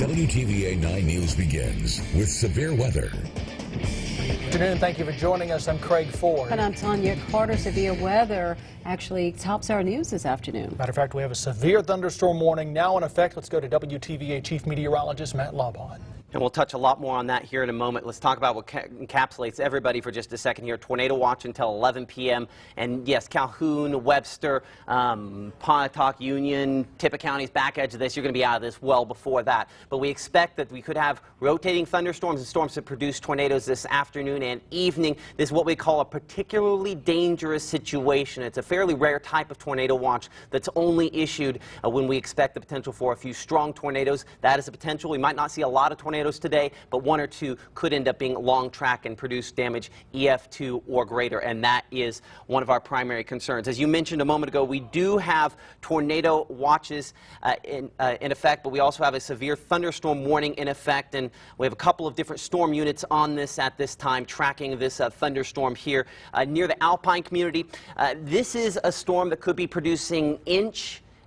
WTVA 9 News begins with severe weather. Good afternoon. Thank you for joining us. I'm Craig Ford. And I'm Tanya Carter. Severe weather actually tops our news this afternoon. Matter of fact, we have a severe thunderstorm warning now in effect. Let's go to WTVA Chief Meteorologist Matt Laubhan. And we'll touch a lot more on that here in a moment. Let's talk about what encapsulates everybody for just a second here. Tornado watch until 11 p.m. And yes, Calhoun, Webster, Pontotoc, Union, Tippah counties, back edge of this. You're going to be out of this well before that. But we expect that we could have rotating thunderstorms and storms that produce tornadoes this afternoon and evening. This is what we call a particularly dangerous situation. It's a fairly rare type of tornado watch that's only issued when we expect the potential for a few strong tornadoes. That is a potential. We might not see a lot of tornadoes today, but one or two could end up being long track and produce damage EF2 or greater, and that is one of our primary concerns. As you mentioned a moment ago, we do have tornado watches in effect, but we also have a severe thunderstorm warning in effect, and we have a couple of different storm units on this at this time tracking this thunderstorm here near the Alpine community. This is a storm that could be producing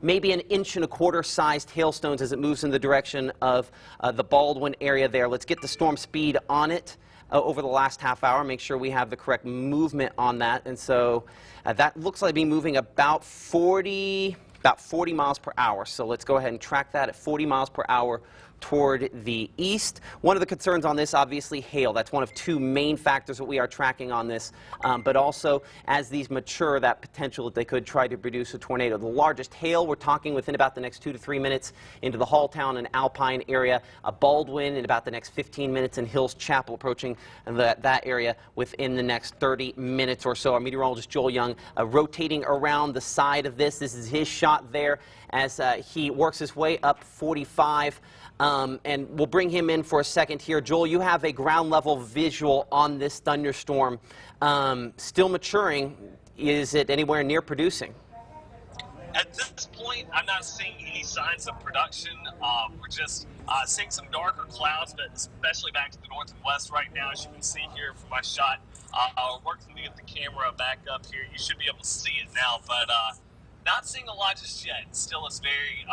maybe an 1.25 inch sized hailstones as it moves in the direction of the Baldwin area there. Let's get the storm speed on it over the last half hour, make sure we have the correct movement on that. And so that looks like being moving about 40 miles per hour. So let's go ahead and track that at 40 miles per hour toward the east. One of the concerns on this, obviously, hail. That's one of two main factors that we are tracking on this. But also, as these mature, that potential that they could try to produce a tornado. The largest hail, we're talking within about the next 2 to 3 minutes into the Halltown and Alpine area. Baldwin in about the next 15 minutes, and Hills Chapel approaching that area within the next 30 minutes or so. Our meteorologist Joel Young rotating around the side of this. This is his shot there as he works his way up 45. And we'll bring him in for a second here. Joel, you have a ground level visual on this thunderstorm. Still maturing. Is it anywhere near producing? At this point, I'm not seeing any signs of production. We're just seeing some darker clouds, but especially back to the north and west right now, as you can see here from my shot. Working to get the camera back up here. You should be able to see it now, but not seeing a lot just yet. Still, it's very,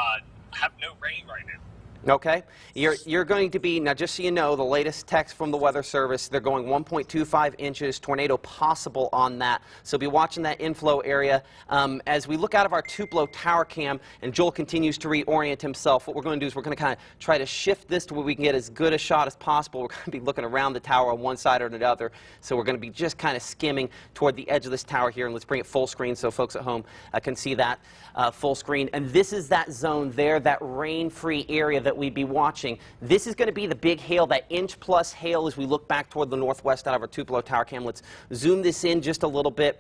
have no rain right now. Okay. You're going to be, now just so you know, the latest text from the Weather Service, they're going 1.25 inches, tornado possible on that. So be watching that inflow area. As we look out of our Tupelo tower cam and Joel continues to reorient himself, what we're going to do is we're going to kind of try to shift this to where we can get as good a shot as possible. We're going to be looking around the tower on one side or the other. So we're going to be just kind of skimming toward the edge of this tower here, and let's bring it full screen so folks at home can see that full screen. And this is that zone there, that rain-free area that we'd be watching. This is going to be the big hail, that inch-plus hail as we look back toward the northwest out of our Tupelo tower cam. Let's zoom this in just a little bit.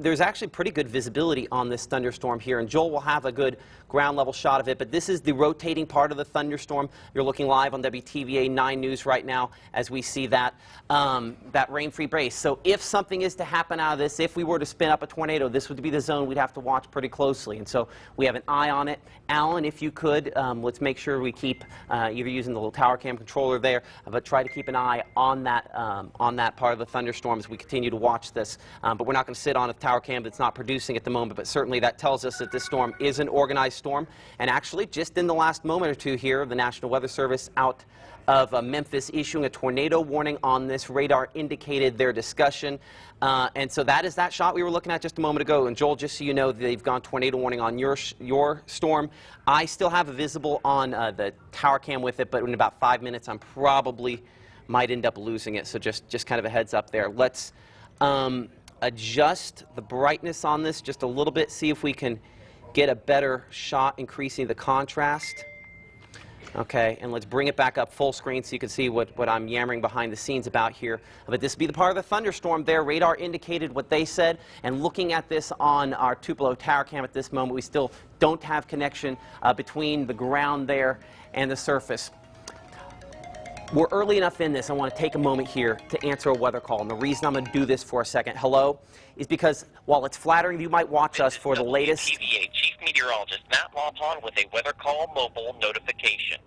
There's actually pretty good visibility on this thunderstorm here, and Joel will have a good ground level shot of it, but this is the rotating part of the thunderstorm. You're looking live on WTVA 9 News right now as we see that, that rain-free base. So if something is to happen out of this, if we were to spin up a tornado, this would be the zone we'd have to watch pretty closely, and so we have an eye on it. Alan, if you could, let's make sure we keep, either using the little tower cam controller there, but try to keep an eye on that part of the thunderstorm as we continue to watch this. But we're not going to sit on a tower cam that's not producing at the moment, but certainly that tells us that this storm is an organized storm. And actually, just in the last moment or two here, the National Weather Service out of Memphis issuing a tornado warning on this. Radar indicated their discussion. And so that is that shot we were looking at just a moment ago. And Joel, just so you know, they've gone tornado warning on your storm. I still have a visible on the tower cam with it, but in about 5 minutes, I'm probably might end up losing it. So just kind of a heads up there. Let's adjust the brightness on this just a little bit, see if we can get a better shot, increasing the contrast. Okay, and let's bring it back up full screen so you can see what I'm yammering behind the scenes about here. But this would be the part of the thunderstorm there. Radar indicated what they said, and looking at this on our Tupelo tower cam at this moment, we still don't have connection between the ground there and the surface. We're early enough in this, I want to take a moment here to answer a weather call. And the reason I'm going to do this for a second, hello, is because while it's flattering you might watch us for the latest... WTVA Chief Meteorologist Matt Laubhan with a weather call mobile notification.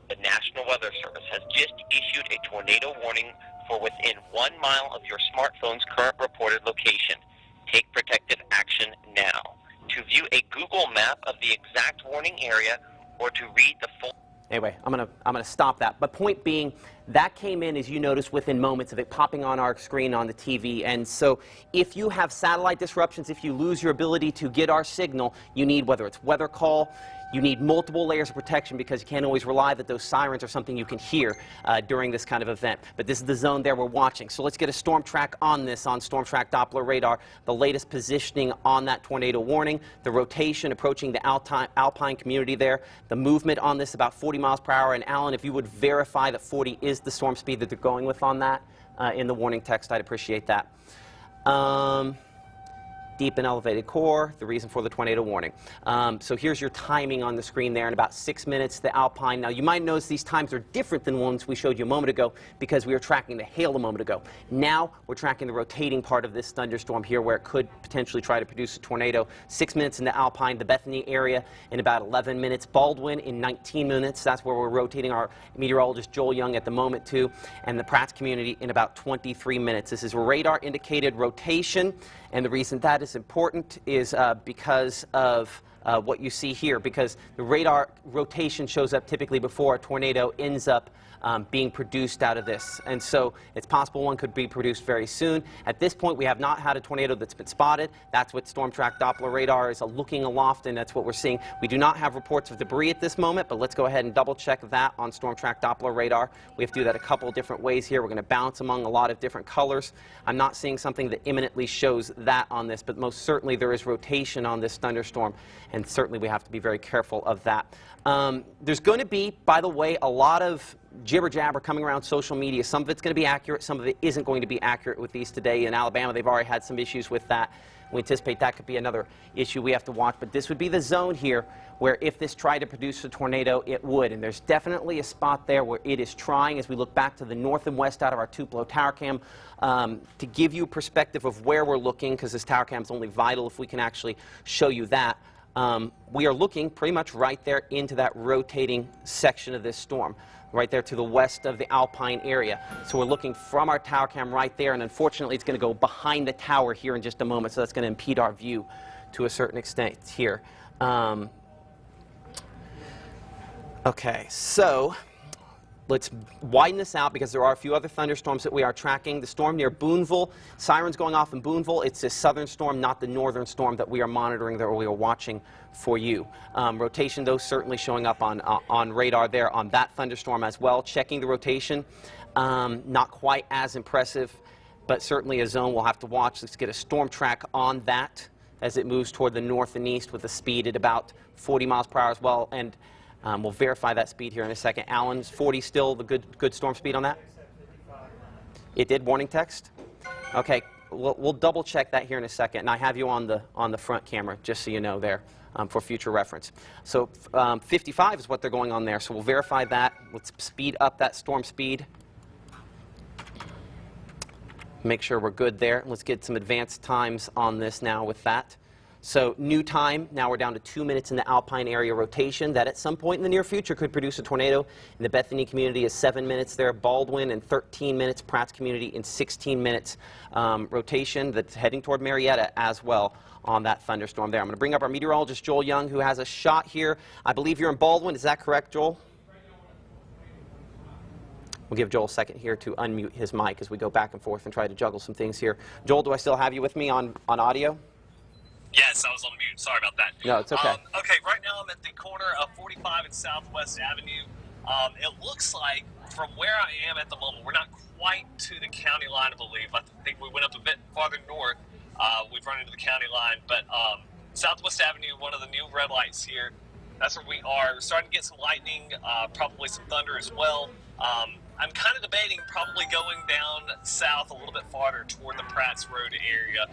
The National Weather Service has just issued a tornado warning for within 1 mile of your smartphone's current reported location. Take protective action now. To view a Google map of the exact warning area or to read the full... Anyway, I'm gonna stop that. But point being, that came in, as you notice, within moments of it popping on our screen on the TV. And so if you have satellite disruptions, if you lose your ability to get our signal, you need, whether it's weather call, you need multiple layers of protection, because you can't always rely that those sirens are something you can hear during this kind of event. But this is the zone there we're watching. So let's get a storm track on this, on Storm Track Doppler radar, the latest positioning on that tornado warning, the rotation approaching the Alpine community there, the movement on this about 40 miles per hour. And Alan, if you would verify that 40 is the storm speed that they're going with on that in the warning text, I'd appreciate that. Deep and elevated core, the reason for the tornado warning. So here's your timing on the screen there. In about 6 minutes, the Alpine. Now, you might notice these times are different than ones we showed you a moment ago, because we were tracking the hail a moment ago. Now, we're tracking the rotating part of this thunderstorm here, where it could potentially try to produce a tornado. 6 minutes in the Alpine, the Bethany area in about 11 minutes. Baldwin in 19 minutes. That's where we're rotating our meteorologist Joel Young at the moment, too. And the Pratt's community in about 23 minutes. This is radar indicated rotation. And the reason that is important is because of what you see here, because the radar rotation shows up typically before a tornado ends up being produced out of this. And so it's possible one could be produced very soon. At this point, we have not had a tornado that's been spotted. That's what Storm Track Doppler radar is looking aloft, and that's what we're seeing. We do not have reports of debris at this moment, but let's go ahead and double check that on Storm Track Doppler radar. We have to do that a couple different ways here. We're going to bounce among a lot of different colors. I'm not seeing something that imminently shows that on this, but most certainly there is rotation on this thunderstorm, and certainly we have to be very careful of that. There's going to be, by the way, a lot of jibber jabber coming around social media. Some of it's going to be accurate, some of it isn't going to be accurate with these today. In Alabama, they've already had some issues with that. We anticipate that could be another issue we have to watch. But this would be the zone here where if this tried to produce a tornado, it would. And there's definitely a spot there where it is trying, as we look back to the north and west out of our Tupelo tower cam, to give you perspective of where we're looking, because this tower cam is only vital if we can actually show you that. We are looking pretty much right there into that rotating section of this storm, right there to the west of the Alpine area. So we're looking from our tower cam right there, and unfortunately it's going to go behind the tower here in just a moment, so that's going to impede our view to a certain extent here. Okay, so let's widen this out, because there are a few other thunderstorms that we are tracking. The storm near Boonville, sirens going off in Boonville. It's a southern storm, not the northern storm that we are monitoring, that we are watching for you. Rotation, though, certainly showing up on radar there on that thunderstorm as well. Checking the rotation, not quite as impressive, but certainly a zone we'll have to watch. Let's get a storm track on that as it moves toward the north and east with a speed at about 40 miles per hour as well. And we'll verify that speed here in a second. Alan's 40 still the good storm speed on that? It did warning text? Okay, we'll double check that here in a second. And I have you on the front camera, just so you know there, for future reference. So 55 is what they're going on there. So we'll verify that. Let's speed up that storm speed. Make sure we're good there. Let's get some advanced times on this now with that. So new time, now we're down to 2 minutes in the Alpine area rotation. That at some point in the near future could produce a tornado. In the Bethany community is 7 minutes there. Baldwin in 13 minutes. Pratt's community in 16 minutes. Rotation that's heading toward Marietta as well on that thunderstorm there. I'm going to bring up our meteorologist Joel Young, who has a shot here. I believe you're in Baldwin. Is that correct, Joel? We'll give Joel a second here to unmute his mic as we go back and forth and try to juggle some things here. Joel, do I still have you with me on audio? Yes, I was on mute. Sorry about that. No, it's okay. Okay, right now I'm at the corner of 45 and Southwest Avenue. It looks like from where I am at the moment, we're not quite to the county line, I believe. I think we went up a bit farther north. We've run into the county line. But Southwest Avenue, one of the new red lights here, that's where we are. We're starting to get some lightning, probably some thunder as well. I'm kind of debating probably going down south a little bit farther toward the Pratt's Road area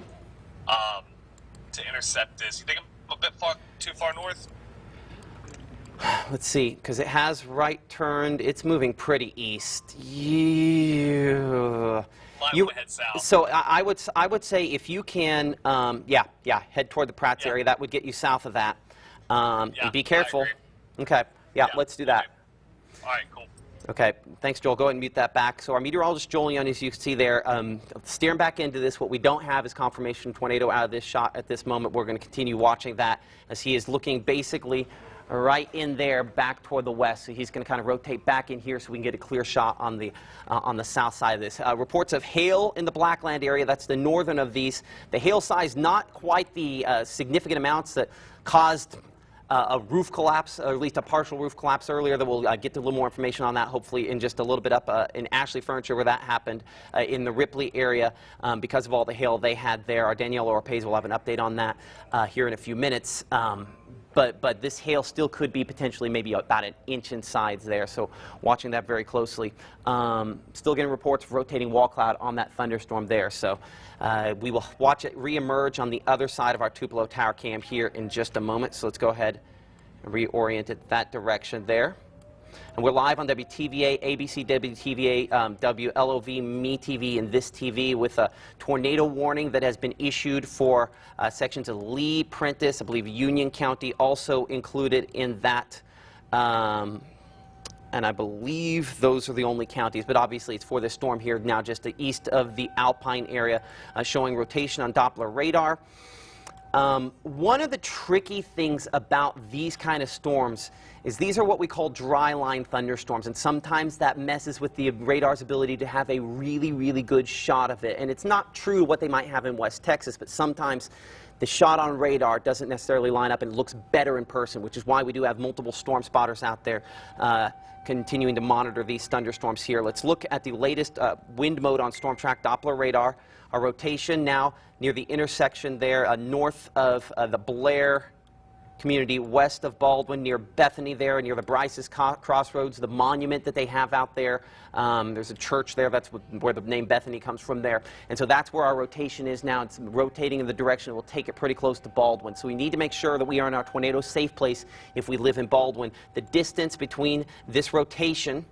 to intercept this. You think I'm a bit too far north? Let's see, because it has right turned. It's moving pretty east. Yeah. Might head south. So I would say if you can, head toward the Pratt's area. That would get you south of that. And be careful. Okay. Yeah, let's do that. Okay. All right, cool. Okay, thanks, Joel. Go ahead and mute that back. So our meteorologist, Joel Young, as you can see there, steering back into this. What we don't have is confirmation tornado out of this shot at this moment. We're going to continue watching that as he is looking basically right in there back toward the west. So he's going to kind of rotate back in here so we can get a clear shot on the south side of this. Reports of hail in the Blackland area. That's the northern of these. The hail size not quite the significant amounts that caused a roof collapse, or at least a partial roof collapse earlier. That we'll get to a little more information on that hopefully in just a little bit up in Ashley Furniture where that happened in the Ripley area because of all the hail they had there. Our Danielle Orpez will have an update on that here in a few minutes. But this hail still could be potentially maybe about an inch in size there, so watching that very closely. Still getting reports of rotating wall cloud on that thunderstorm there, so we will watch it reemerge on the other side of our Tupelo Tower cam here in just a moment. So let's go ahead and reorient it that direction there. And we're live on WTVA, ABC, WTVA, WLOV, MeTV, and This TV with a tornado warning that has been issued for sections of Lee, Prentiss, I believe Union County also included in that. And I believe those are the only counties, but obviously it's for this storm here now just to east of the Alpine area, showing rotation on Doppler radar. One of the tricky things about these kind of storms is these are what we call dry line thunderstorms, and sometimes that messes with the radar's ability to have a really, really good shot of it. And it's not true what they might have in West Texas, but sometimes the shot on radar doesn't necessarily line up and looks better in person, which is why we do have multiple storm spotters out there continuing to monitor these thunderstorms here. Let's look at the latest wind mode on Storm Track Doppler radar. Our rotation now near the intersection there north of the Blair community, west of Baldwin, near Bethany there, near the Bryce's Crossroads, the monument that they have out there. There's a church there. That's where the name Bethany comes from there. And so that's where our rotation is now. It's rotating in the direction. It will take it pretty close to Baldwin. So we need to make sure that we are in our tornado safe place if we live in Baldwin. The distance between this rotation,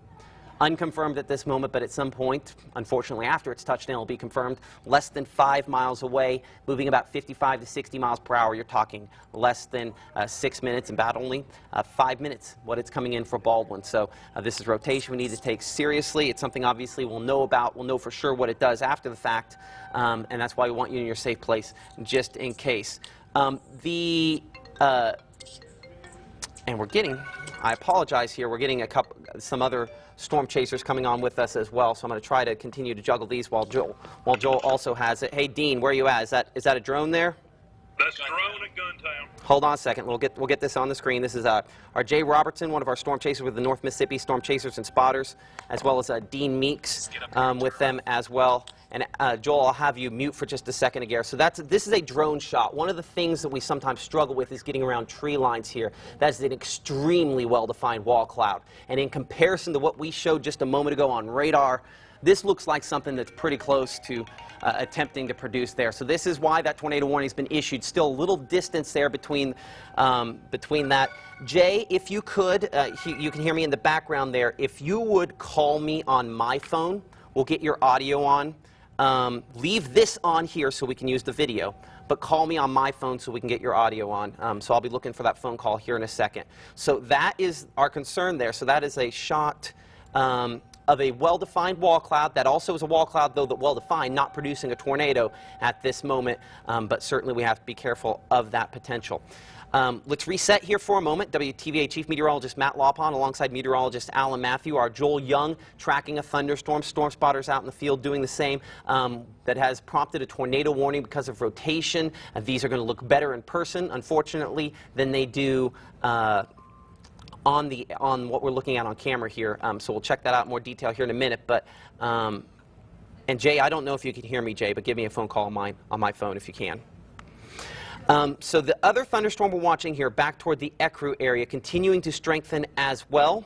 unconfirmed at this moment, but at some point, unfortunately after its touchdown, will be confirmed, less than 5 miles away, moving about 55 to 60 miles per hour. You're talking less than 6 minutes, and about only 5 minutes what it's coming in for Baldwin. So this is rotation we need to take seriously. It's something obviously we'll know about. We'll know for sure what it does after the fact, and that's why we want you in your safe place just in case. And we're getting, I apologize here, we're getting some other storm chasers coming on with us as well, so I'm going to try to continue to juggle these while Joel also has it. Hey Dean, where are you at? Is that a drone there? That's drone at Guntown. Hold on a second. We'll get this on the screen. This is our Jay Robertson, one of our storm chasers with the North Mississippi Storm Chasers and Spotters, as well as Dean Meeks with them as well. And Joel, I'll have you mute for just a second again. So this is a drone shot. One of the things that we sometimes struggle with is getting around tree lines here. That is an extremely well-defined wall cloud. And in comparison to what we showed just a moment ago on radar, this looks like something that's pretty close to attempting to produce there. So this is why that tornado warning has been issued. Still a little distance there between that. Jay, if you could, you can hear me in the background there. If you would call me on my phone, we'll get your audio on. Leave this on here so we can use the video, but call me on my phone so we can get your audio on. So I'll be looking for that phone call here in a second. So that is our concern there. So that is a shot of a well-defined wall cloud. That also is a wall cloud, though, that well-defined, not producing a tornado at this moment, but certainly we have to be careful of that potential. Let's reset here for a moment. WTVA Chief Meteorologist Matt Laubhan alongside meteorologist Alan Matthew. Our Joel Young tracking a thunderstorm. Storm spotters out in the field doing the same. That has prompted a tornado warning because of rotation. These are going to look better in person, unfortunately, than they do on what we're looking at on camera here. So we'll check that out in more detail here in a minute. But and Jay, I don't know if you can hear me, Jay, but give me a phone call on my phone if you can. So the other thunderstorm we're watching here back toward the Ecru area continuing to strengthen as well.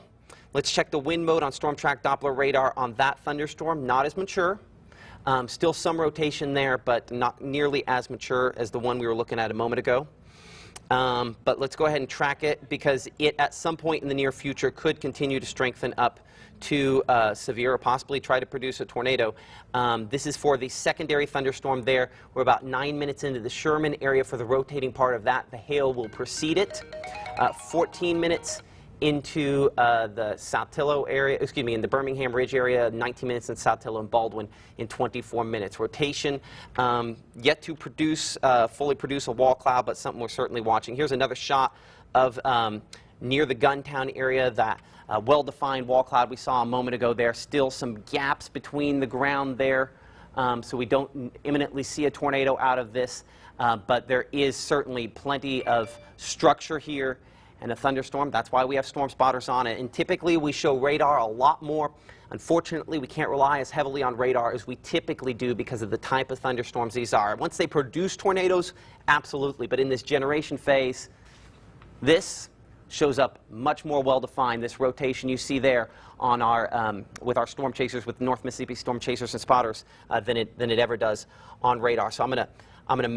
Let's check the wind mode on Storm Track Doppler radar on that thunderstorm. Not as mature. Still some rotation there, but not nearly as mature as the one we were looking at a moment ago. But let's go ahead and track it because it at some point in the near future could continue to strengthen up to severe or possibly try to produce a tornado. This is for the secondary thunderstorm there. We're about 9 minutes into the Sherman area for the rotating part of that. The hail will precede it. 14 minutes into the Saltillo area, excuse me, in the Birmingham Ridge area, 19 minutes in Saltillo and Baldwin in 24 minutes. Rotation yet to produce, fully produce a wall cloud, but something we're certainly watching. Here's another shot of near the Guntown area. That well-defined wall cloud we saw a moment ago there. Still some gaps between the ground there, so we don't imminently see a tornado out of this, but there is certainly plenty of structure here and a thunderstorm. That's why we have storm spotters on it. And typically we show radar a lot more. Unfortunately, we can't rely as heavily on radar as we typically do because of the type of thunderstorms these are. Once they produce tornadoes, absolutely. But in this generation phase, this shows up much more well-defined. This rotation you see there on our with our storm chasers, with North Mississippi storm chasers and spotters, than it ever does on radar. So I'm going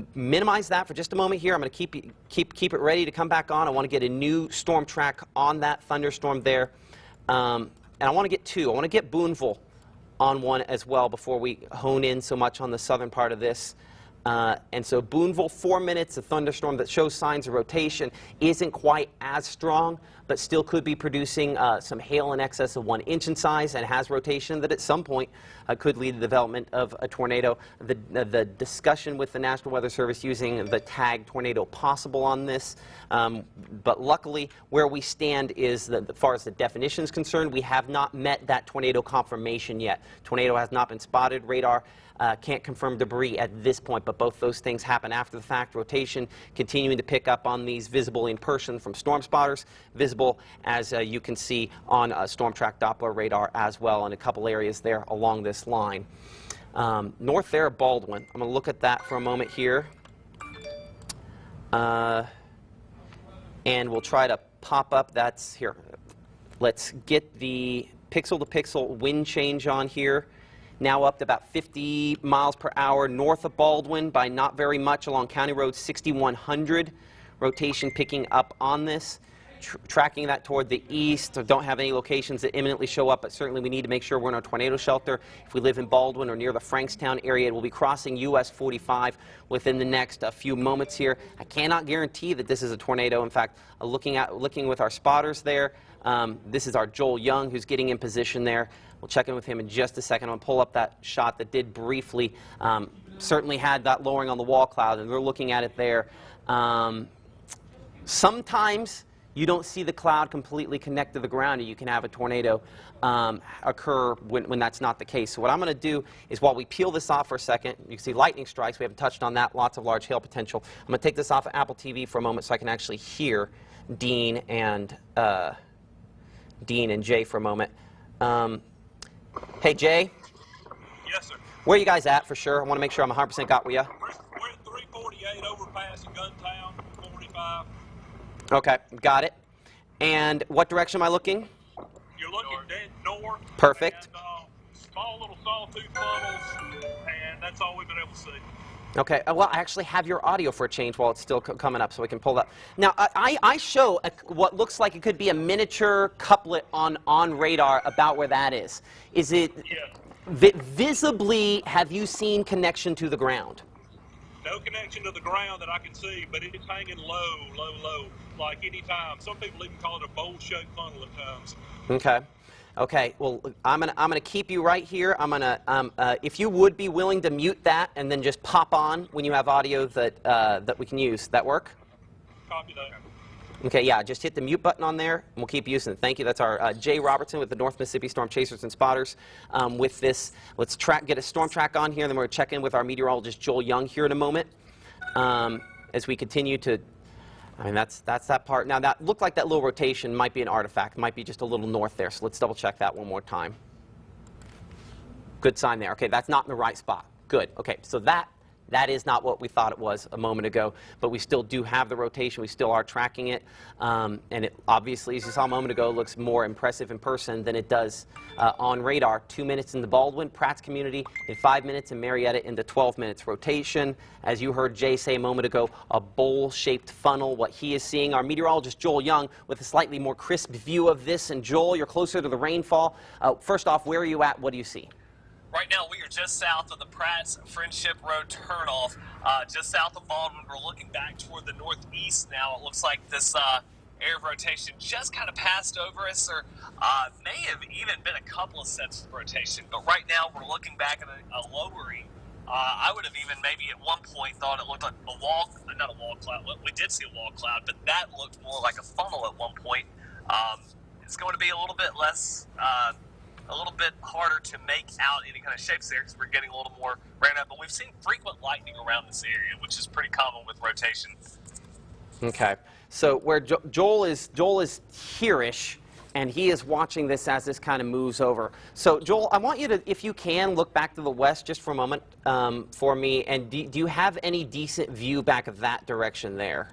to minimize that for just a moment here. I'm going to keep it ready to come back on. I want to get a new storm track on that thunderstorm there. And I want to get two. I want to get Boonville on one as well before we hone in so much on the southern part of this. And so Boonville, 4 minutes, a thunderstorm that shows signs of rotation, isn't quite as strong, but still could be producing some hail in excess of 1 inch in size and has rotation that at some point could lead to the development of a tornado. The discussion with the National Weather Service using the tag tornado possible on this, but luckily where we stand is that as far as the definition is concerned, we have not met that tornado confirmation yet. Tornado has not been spotted. Radar can't confirm debris at this point, but both those things happen after the fact. Rotation continuing to pick up on these visible in person from storm spotters, visible as you can see on Storm Track Doppler radar as well in a couple areas there along this line. North there, Baldwin. I'm going to look at that for a moment here. And we'll try to pop up, that's here. Let's get the pixel-to-pixel wind change on here. Now up to about 50 miles per hour north of Baldwin by not very much along County Road 6100. Rotation picking up on this. Tracking that toward the east. Don't have any locations that imminently show up, but certainly we need to make sure we're in our tornado shelter. If we live in Baldwin or near the Frankstown area, it will be crossing US 45 within the next few moments here. I cannot guarantee that this is a tornado. In fact, looking with our spotters there, this is our Joel Young who's getting in position there. We'll check in with him in just a second. I'm going to pull up that shot that did briefly, certainly had that lowering on the wall cloud, and we're looking at it there. Sometimes you don't see the cloud completely connect to the ground, and you can have a tornado occur when that's not the case. So what I'm going to do is, while we peel this off for a second, you can see lightning strikes. We haven't touched on that. Lots of large hail potential. I'm going to take this off of Apple TV for a moment so I can actually hear Dean and Jay for a moment. Hey, Jay? Yes, sir. Where are you guys at for sure? I want to make sure I'm 100% got with you. We're at 348 overpass in Guntown, 45. Okay, got it. And what direction am I looking? You're looking dead north. Perfect. And, small little sawtooth funnels, and that's all we've been able to see. Okay, well, I actually have your audio for a change while it's still coming up, so we can pull that. Now, I show what looks like it could be a miniature couplet on radar about where that is. Is it visibly, have you seen connection to the ground? No connection to the ground that I can see, but it's hanging low, like any time. Some people even call it a bowl-shaped funnel at times. Okay. Okay, well, I'm gonna keep you right here. I'm gonna, if you would be willing to mute that and then just pop on when you have audio that we can use. That work? Copy that. Okay, yeah, just hit the mute button on there, and we'll keep using it. Thank you. That's our Jay Robertson with the North Mississippi Storm Chasers and Spotters. With this, let's get a storm track on here, and then we're gonna check in with our meteorologist Joel Young here in a moment as we continue to. I mean, that's that part. Now, that looked like that little rotation might be an artifact. It might be just a little north there, so let's double check that one more time. Good sign there. Okay, that's not in the right spot. Good. Okay, so that is not what we thought it was a moment ago, but we still do have the rotation. We still are tracking it, and it obviously, as you saw a moment ago, looks more impressive in person than it does on radar. 2 minutes in the Baldwin, Pratt's community, in 5 minutes, and Marietta into 12 minutes. Rotation, as you heard Jay say a moment ago, a bowl-shaped funnel. What he is seeing, our meteorologist Joel Young with a slightly more crisp view of this. And Joel, you're closer to the rainfall. First off, where are you at? What do you see? Right now, we are just south of the Pratt's Friendship Road turnoff, just south of Baldwin. We're looking back toward the northeast now. It looks like this area of rotation just kind of passed over us, or may have even been a couple of sets of rotation. But right now, we're looking back at a lowering I would have even maybe at one point thought it looked like not a wall cloud. We did see a wall cloud, but that looked more like a funnel at one point. It's going to be a little bit less, a little bit harder to make out any kind of shapes there because we're getting a little more rain out. But we've seen frequent lightning around this area, which is pretty common with rotation. Okay, so where Joel is here-ish, and he is watching this as this kind of moves over. So Joel, I want you to, if you can, look back to the west just for a moment for me. And do you have any decent view back of that direction there?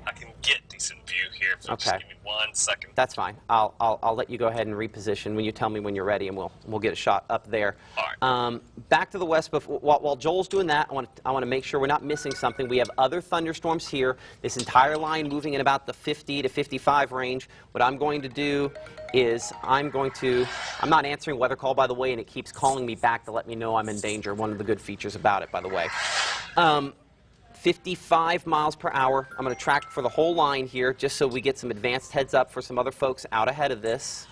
I can get decent view here. So Okay. just give me 1 second. That's fine. I'll let you go ahead and reposition when you tell me when you're ready, and we'll get a shot up there. All right. Back to the west. But while Joel's doing that, I want to make sure we're not missing something. We have other thunderstorms here. This entire line moving in about the 50 to 55 range. What I'm going to do is I'm not answering weather call, by the way, and it keeps calling me back to let me know I'm in danger. One of the good features about it, by the way. 55 miles per hour. I'm going to track for the whole line here just so we get some advanced heads up for some other folks out ahead of this.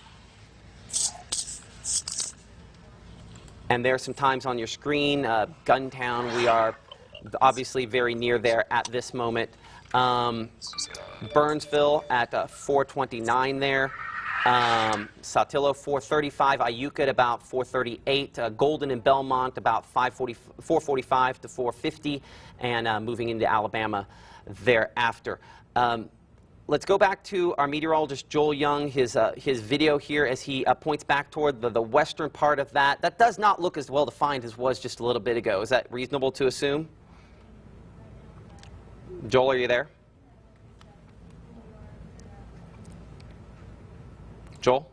And there are some times on your screen. Guntown, we are obviously very near there at this moment. Burnsville at 429 there. Saltillo 435, Iuka at about 438, Golden and Belmont about 445 to 450, and moving into Alabama thereafter. Let's go back to our meteorologist Joel Young, his video here as he points back toward the western part of that. That does not look as well defined as was just a little bit ago. Is that reasonable to assume? Joel, are you there? Joel?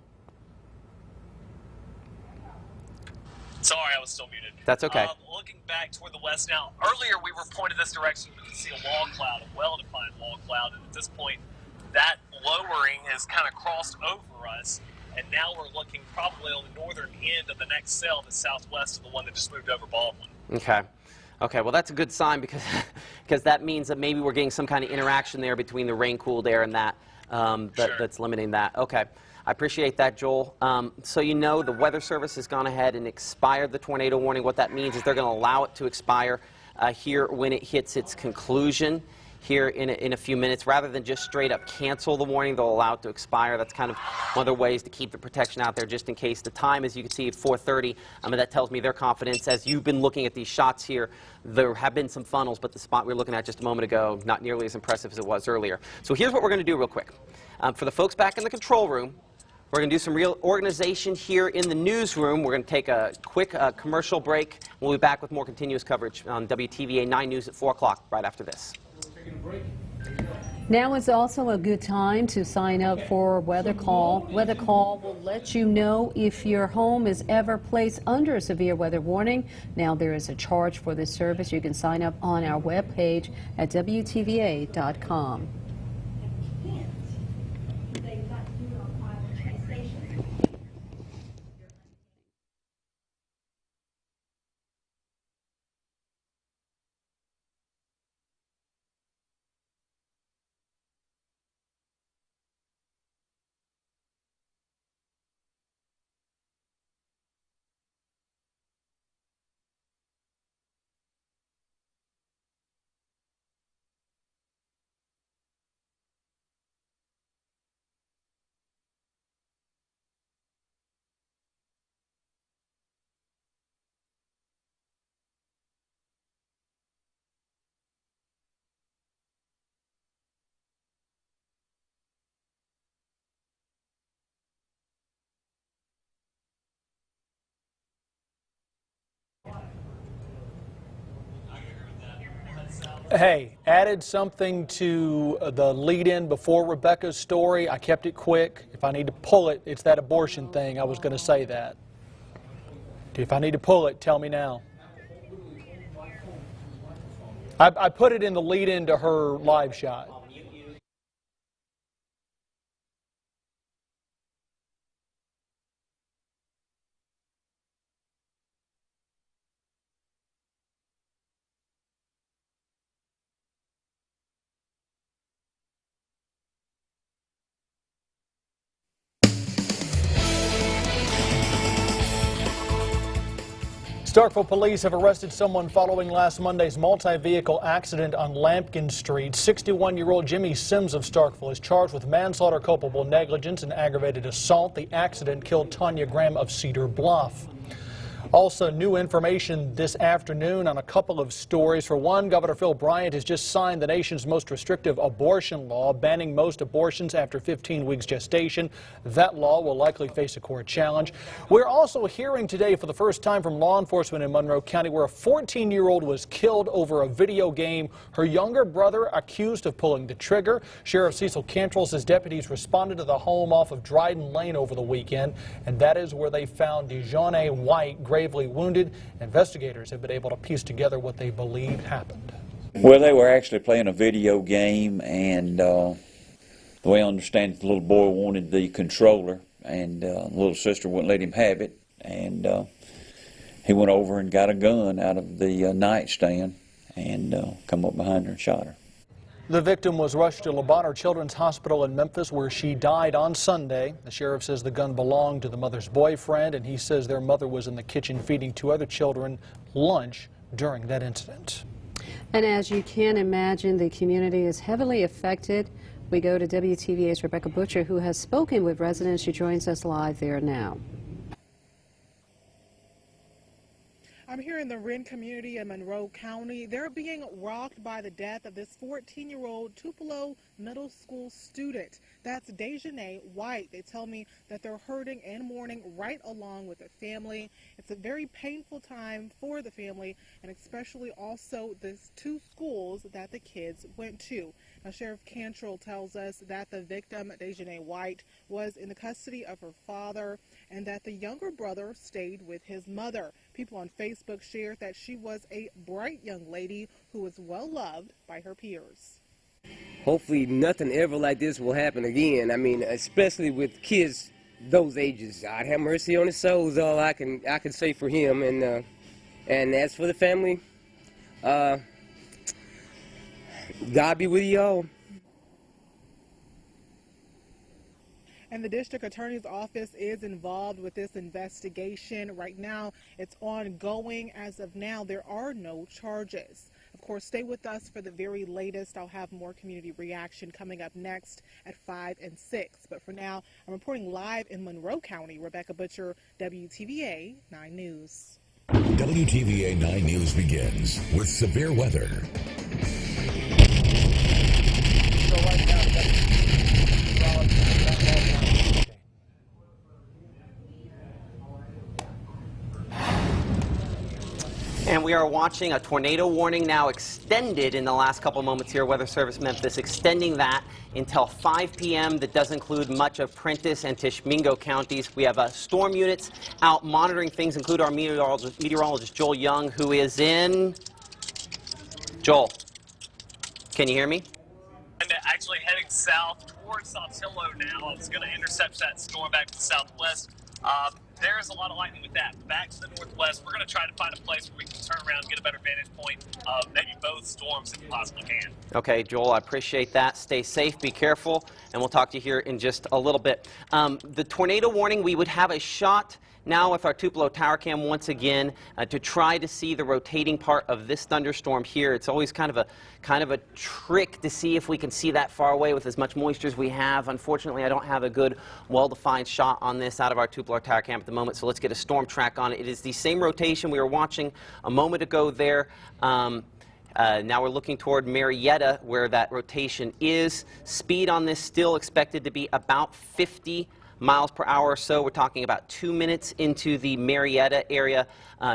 Sorry, I was still muted. That's okay. Looking back toward the west now, earlier we were pointed this direction, we could see a wall cloud, a well-defined wall cloud, and at this point, that lowering has kind of crossed over us, and now we're looking probably on the northern end of the next cell, the southwest of the one that just moved over Baldwin. Okay. Okay, well, that's a good sign because that means that maybe we're getting some kind of interaction there between the rain-cooled air and that, Sure. that's limiting that. Okay. I appreciate that, Joel. So you know the Weather Service has gone ahead and expired the tornado warning. What that means is they're going to allow it to expire here when it hits its conclusion here in a few minutes. Rather than just straight up cancel the warning, they'll allow it to expire. That's kind of one of their ways to keep the protection out there just in case. The time, as you can see, at 4:30. That tells me their confidence. As you've been looking at these shots here, there have been some funnels, but the spot we were looking at just a moment ago, not nearly as impressive as it was earlier. So here's what we're going to do real quick. For the folks back in the control room, we're going to do some real organization here in the newsroom. We're going to take a quick commercial break. We'll be back with more continuous coverage on WTVA 9 News at 4 o'clock right after this. Now is also a good time to sign up for Weather Call. Weather Call will let you know if your home is ever placed under a severe weather warning. Now there is a charge for this service. You can sign up on our webpage at WTVA.com. Hey, added something to the lead-in before Rebecca's story. I kept it quick. If I need to pull it, it's that abortion thing. I was going to say that. If I need to pull it, tell me now. I put it in the lead-in to her live shot. Starkville police have arrested someone following last Monday's multi-vehicle accident on Lampkin Street. 61-year-old Jimmy Sims of Starkville is charged with manslaughter, culpable negligence, and aggravated assault. The accident killed Tanya Graham of Cedar Bluff. Also, new information this afternoon on a couple of stories. For one, Governor Bryant has just signed the nation's most restrictive abortion law, banning most abortions after 15 weeks gestation. That law will likely face a court challenge. We're also hearing today for the first time from law enforcement in Monroe County where a 14-year-old was killed over a video game. Her younger brother accused of pulling the trigger. Sheriff Cecil Cantrell says deputies responded to the home off of Dryden Lane over the weekend, and that is where they found Dejanay White gravely wounded. Investigators have been able to piece together what they believe happened. Well, they were actually playing a video game, and the way I understand it, the little boy wanted the controller, and the little sister wouldn't let him have it, and he went over and got a gun out of the nightstand and come up behind her and shot her. The victim was rushed to Laubhan Children's Hospital in Memphis, where she died on Sunday. The sheriff says the gun belonged to the mother's boyfriend, and he says their mother was in the kitchen feeding two other children lunch during that incident. And as you can imagine, the community is heavily affected. We go to WTVA's Rebecca Butcher, who has spoken with residents. She joins us live there now. I'm here in the Wren community in Monroe County. They're being rocked by the death of this 14-year-old Tupelo middle school student. That's Dejanay White. They tell me that they're hurting and mourning right along with their family. It's a very painful time for the family, and especially also the two schools that the kids went to. Now, Sheriff Cantrell tells us that the victim, Dejanay White, was in the custody of her father and that the younger brother stayed with his mother. People on Facebook shared that she was a bright young lady who was well loved by her peers. Hopefully nothing ever like this will happen again. I mean, especially with kids those ages. God have mercy on his soul is all I can say for him. And as for the family, God be with you all. And the district attorney's office is involved with this investigation. Right now, it's ongoing. As of now, there are no charges. Of course, stay with us for the very latest. I'll have more community reaction coming up next at 5 and 6. But for now, I'm reporting live in Monroe County. Rebecca Butcher, WTVA 9 News. WTVA 9 News begins with severe weather. And we are watching a tornado warning now extended in the last couple moments here. Weather Service Memphis extending that until 5 p.m. That does include much of Prentiss and Tishomingo counties. We have storm units out monitoring things, include our meteorologist Joel Young, who is in... Joel, can you hear me? And actually heading south towards Saltillo now. I was going to intercept that storm back to the southwest. There's a lot of lightning with that. Back to the northwest, we're going to try to find a place where we can turn around and get a better vantage point of maybe both storms if we possibly can. Okay, Joel, I appreciate that. Stay safe, be careful, and we'll talk to you here in just a little bit. The tornado warning, we would have a shot now with our Tupelo tower cam once again to try to see the rotating part of this thunderstorm here. It's always kind of a trick to see if we can see that far away with as much moisture as we have. Unfortunately, I don't have a good, well-defined shot on this out of our Tupelo tower cam at the moment, so let's get a storm track on it. It is the same rotation we were watching a moment ago there. Now we're looking toward Marietta, where that rotation is. Speed on this still expected to be about 50 miles per hour or so. We're talking about 2 minutes into the Marietta area.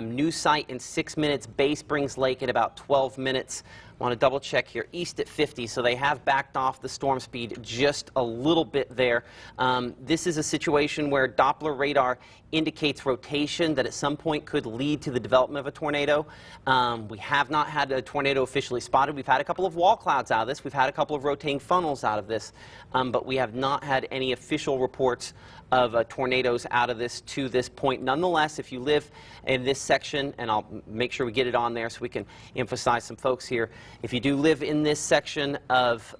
New site in 6 minutes. Bay Springs Lake in about 12 minutes. Want to double check here. East at 50, so they have backed off the storm speed just a little bit there. This is a situation where Doppler radar indicates rotation that at some point could lead to the development of a tornado. We have not had a tornado officially spotted. We've had a couple of wall clouds out of this. We've had a couple of rotating funnels out of this, but we have not had any official reports of tornadoes out of this to this point. Nonetheless, if you live in this section, and I'll make sure we get it on there so we can emphasize some folks here, if you do live in this section of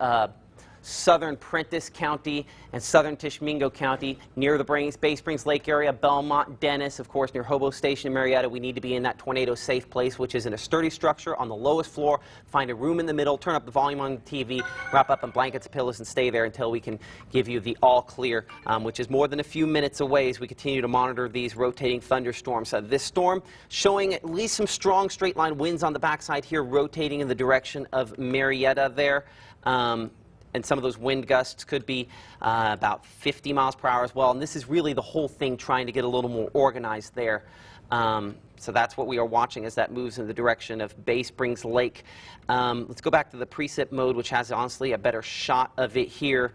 southern Prentiss County and southern Tishomingo County, near the Bay Springs Lake area, Belmont, Dennis, of course, near Hobo Station and Marietta. We need to be in that tornado safe place, which is in a sturdy structure on the lowest floor. Find a room in the middle, turn up the volume on the TV, wrap up in blankets and pillows, and stay there until we can give you the all clear, which is more than a few minutes away as we continue to monitor these rotating thunderstorms. This storm showing at least some strong straight line winds on the backside here, rotating in the direction of Marietta there. And some of those wind gusts could be about 50 miles per hour as well. And this is really the whole thing trying to get a little more organized there. So that's what we are watching as that moves in the direction of Bay Springs Lake. Let's go back to the precip mode, which has honestly a better shot of it here.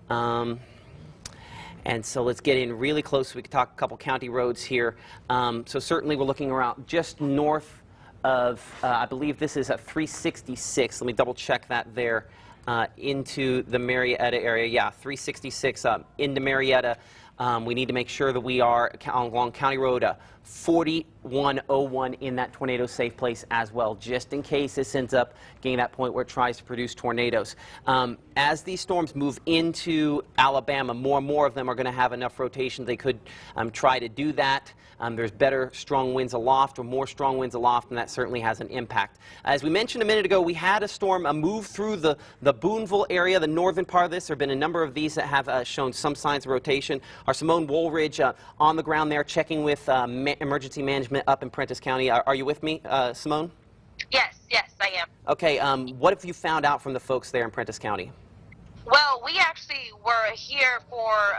And so let's get in really close so we can talk a couple county roads here. So certainly we're looking around just north of, I believe this is at 366. Let me double check that there. Into the Marietta area. Yeah, 366 into Marietta. We need to make sure that we are along County Road 4101 in that tornado safe place as well, just in case this ends up getting that point where it tries to produce tornadoes. As these storms move into Alabama, more and more of them are going to have enough rotation they could try to do that. There's better strong winds aloft or more strong winds aloft, and that certainly has an impact. As we mentioned a minute ago, we had a storm move through the Boonville area, the northern part of this. There have been a number of these that have shown some signs of rotation. Our Simone Woolridge on the ground there checking with emergency management up in Prentiss County. Are you with me, Simone? Yes, I am. Okay, what have you found out from the folks there in Prentiss County? Well, we actually were here for